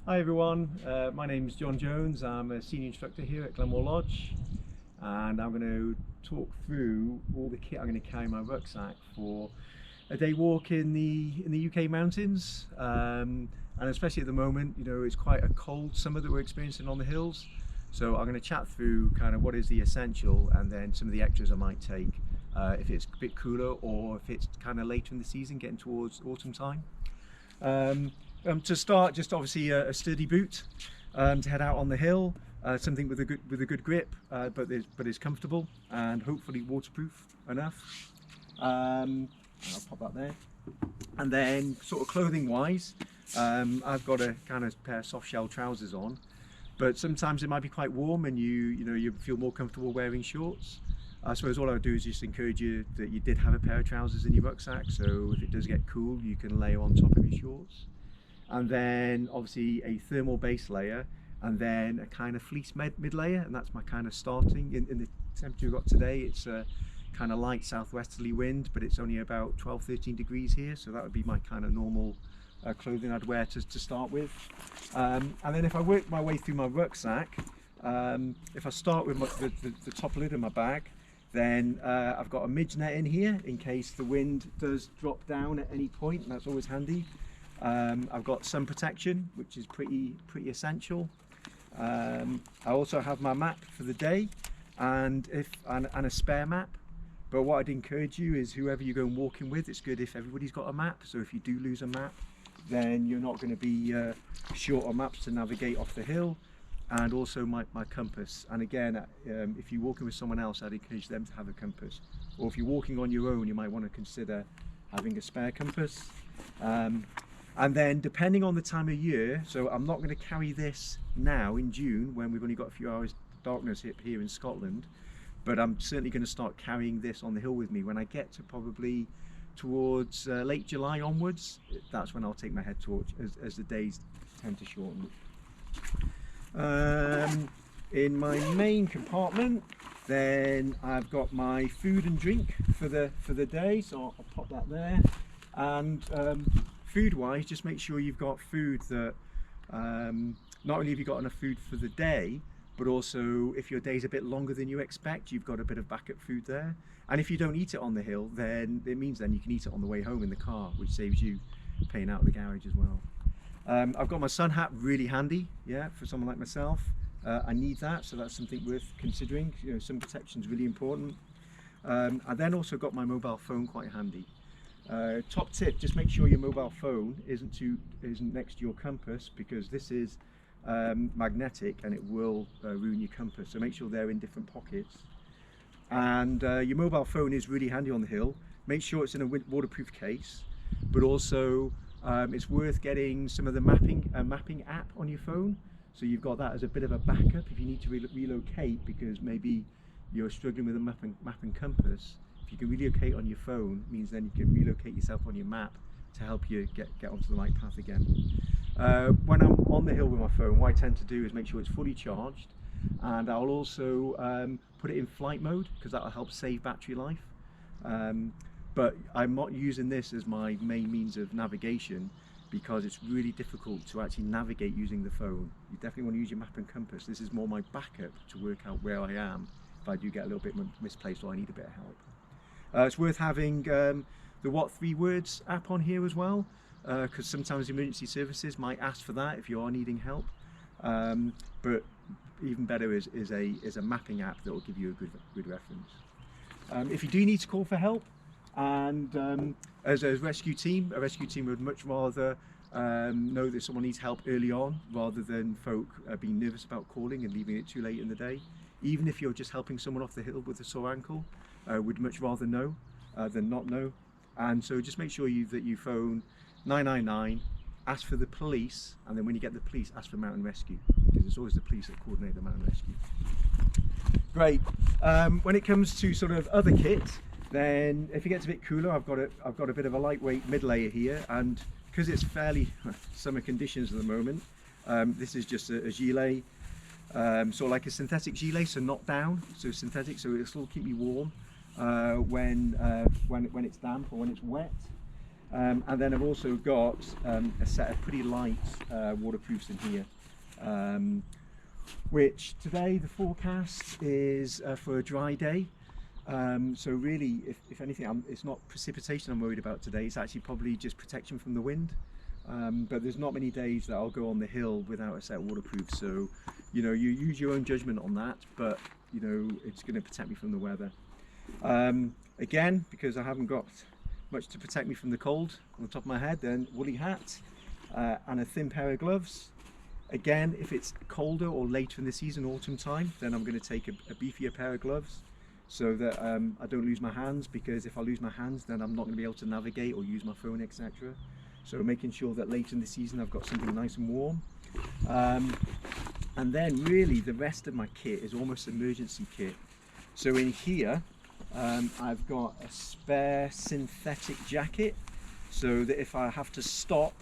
Hi everyone, my name's Jon Jones. I'm a senior instructor here at Glenmore Lodge, and I'm going to talk through all the kit I'm going to carry in my rucksack for a day walk in the UK mountains. And especially at the moment, you know, it's quite a cold summer that we're experiencing on the hills. So I'm going to chat through kind of what is the essential and then some of the extras I might take if it's a bit cooler or if it's kind of later in the season, getting towards autumn time. To start, just obviously a sturdy boot to head out on the hill, something with a good grip, but is comfortable and hopefully waterproof enough. I'll pop that there. And then, sort of clothing-wise, I've got a kind of pair of soft shell trousers on, but sometimes it might be quite warm, and you feel more comfortable wearing shorts. I suppose all I would do is just encourage you that you did have a pair of trousers in your rucksack, so if it does get cool, you can layer on top of your shorts. And then obviously a thermal base layer, and then a kind of fleece mid layer, and that's my kind of starting. In the temperature we've got today, it's a kind of light southwesterly wind, but it's only about 12-13 degrees here, so that would be my kind of normal clothing I'd wear to start with. And then if I work my way through my rucksack, if I start with the top lid of my bag, then I've got a midge net in here in case the wind does drop down at any point, and that's always handy. I've got sun protection, which is pretty essential. I also have my map for the day and a spare map. But what I'd encourage you is whoever you're going walking with, it's good if everybody's got a map. So if you do lose a map, then you're not going to be short on maps to navigate off the hill. And also my compass. And again, if you're walking with someone else, I'd encourage them to have a compass. Or if you're walking on your own, you might want to consider having a spare compass. And then depending on the time of year, so I'm not going to carry this now in June when we've only got a few hours darkness here in Scotland, but I'm certainly going to start carrying this on the hill with me when I get to probably towards late July onwards. That's when I'll take my head torch as the days tend to shorten. In my main compartment, then I've got my food and drink for the day, so I'll pop that there. And food wise, just make sure you've got food that not only have you got enough food for the day, but also if your day's a bit longer than you expect, you've got a bit of backup food there. And if you don't eat it on the hill, then it means then you can eat it on the way home in the car, which saves you paying out of the garage as well. I've got my sun hat really handy, yeah, for someone like myself. I need that, so that's something worth considering. You know, sun protection is really important. I then also got my mobile phone quite handy. Top tip: just make sure your mobile phone isn't next to your compass, because this is magnetic and it will ruin your compass. So make sure they're in different pockets. And your mobile phone is really handy on the hill. Make sure it's in a waterproof case, but also it's worth getting some of the mapping app on your phone, so you've got that as a bit of a backup if you need to relocate, because maybe you're struggling with a map and compass. If you can relocate on your phone, it means then you can relocate yourself on your map to help you get onto the right path again. When I'm on the hill with my phone, what I tend to do is make sure it's fully charged, and I'll also put it in flight mode, because that'll help save battery life. But I'm not using this as my main means of navigation, because it's really difficult to actually navigate using the phone. You definitely want to use your map and compass. This is more my backup to work out where I am if I do get a little bit misplaced or I need a bit of help. It's worth having the What 3 Words app on here as well, because sometimes emergency services might ask for that if you are needing help. But even better is a mapping app that will give you a good reference. If you do need to call for help, and as a rescue team would much rather know that someone needs help early on, rather than folk being nervous about calling and leaving it too late in the day. Even if you're just helping someone off the hill with a sore ankle, would much rather know than not know. And so just make sure that you phone 999, ask for the police, and then when you get the police, ask for mountain rescue, because it's always the police that coordinate the mountain rescue. Great. When it comes to sort of other kit, then if it gets a bit cooler, I've got a bit of a lightweight mid layer here, and because it's fairly summer conditions at the moment, this is just a gilet, sort of like a synthetic gilet, so not down, so synthetic, so it'll still keep me warm when it's damp or when it's wet. And then I've also got a set of pretty light waterproofs in here, which today the forecast is for a dry day. So really, if anything, it's not precipitation I'm worried about today, it's actually probably just protection from the wind. But there's not many days that I'll go on the hill without a set of waterproof, so you know, you use your own judgment on that, but you know, it's going to protect me from the weather. Again, because I haven't got much to protect me from the cold on the top of my head, then woolly hat and a thin pair of gloves. Again, if it's colder or later in the season, autumn time, then I'm going to take a beefier pair of gloves so that I don't lose my hands, because if I lose my hands then I'm not going to be able to navigate or use my phone, etc. So making sure that later in the season I've got something nice and warm. And then really the rest of my kit is almost emergency kit. So in here I've got a spare synthetic jacket, so that if I have to stop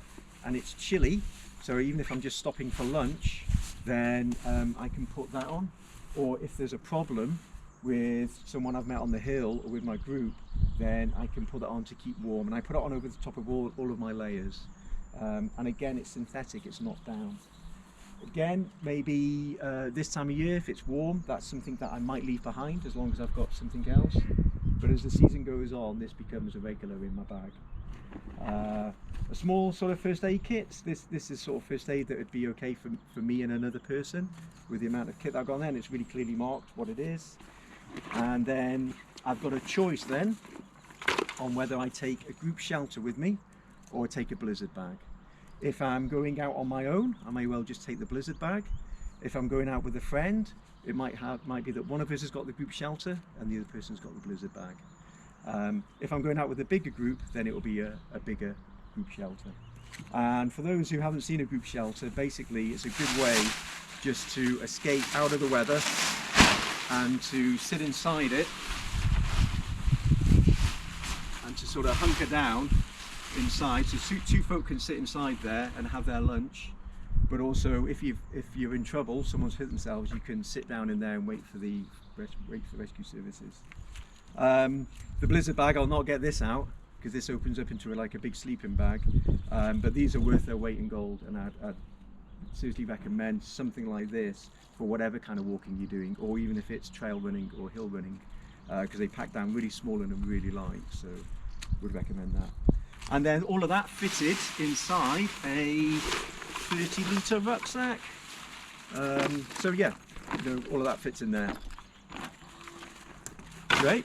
and it's chilly, so even if I'm just stopping for lunch, then I can put that on. Or if there's a problem with someone I've met on the hill or with my group, then I can put it on to keep warm, and I put it on over the top of all of my layers. And again, it's synthetic, it's not down. Again, maybe this time of year, if it's warm, that's something that I might leave behind as long as I've got something else. But as the season goes on, this becomes a regular in my bag. A small sort of first aid kit. This is sort of first aid that would be okay for me and another person with the amount of kit that I've got there, and it's really clearly marked what it is. And then I've got a choice then on whether I take a group shelter with me or take a blizzard bag. If I'm going out on my own, I may well just take the blizzard bag. If I'm going out with a friend, it might be that one of us has got the group shelter and the other person's got the blizzard bag. If I'm going out with a bigger group, then it will be a bigger group shelter. And for those who haven't seen a group shelter, basically it's a good way just to escape out of the weather and to sit inside it and to sort of hunker down inside, so two folk can sit inside there and have their lunch, but also if you're in trouble, someone's hurt themselves, you can sit down in there and wait for the rescue services. The blizzard bag, I'll not get this out because this opens up into like a big sleeping bag, but these are worth their weight in gold, and I'd seriously recommend something like this for whatever kind of walking you're doing, or even if it's trail running or hill running, because they pack down really small and really light, so would recommend that. And then all of that fitted inside a 30-litre rucksack. So yeah, you know, all of that fits in there. Great.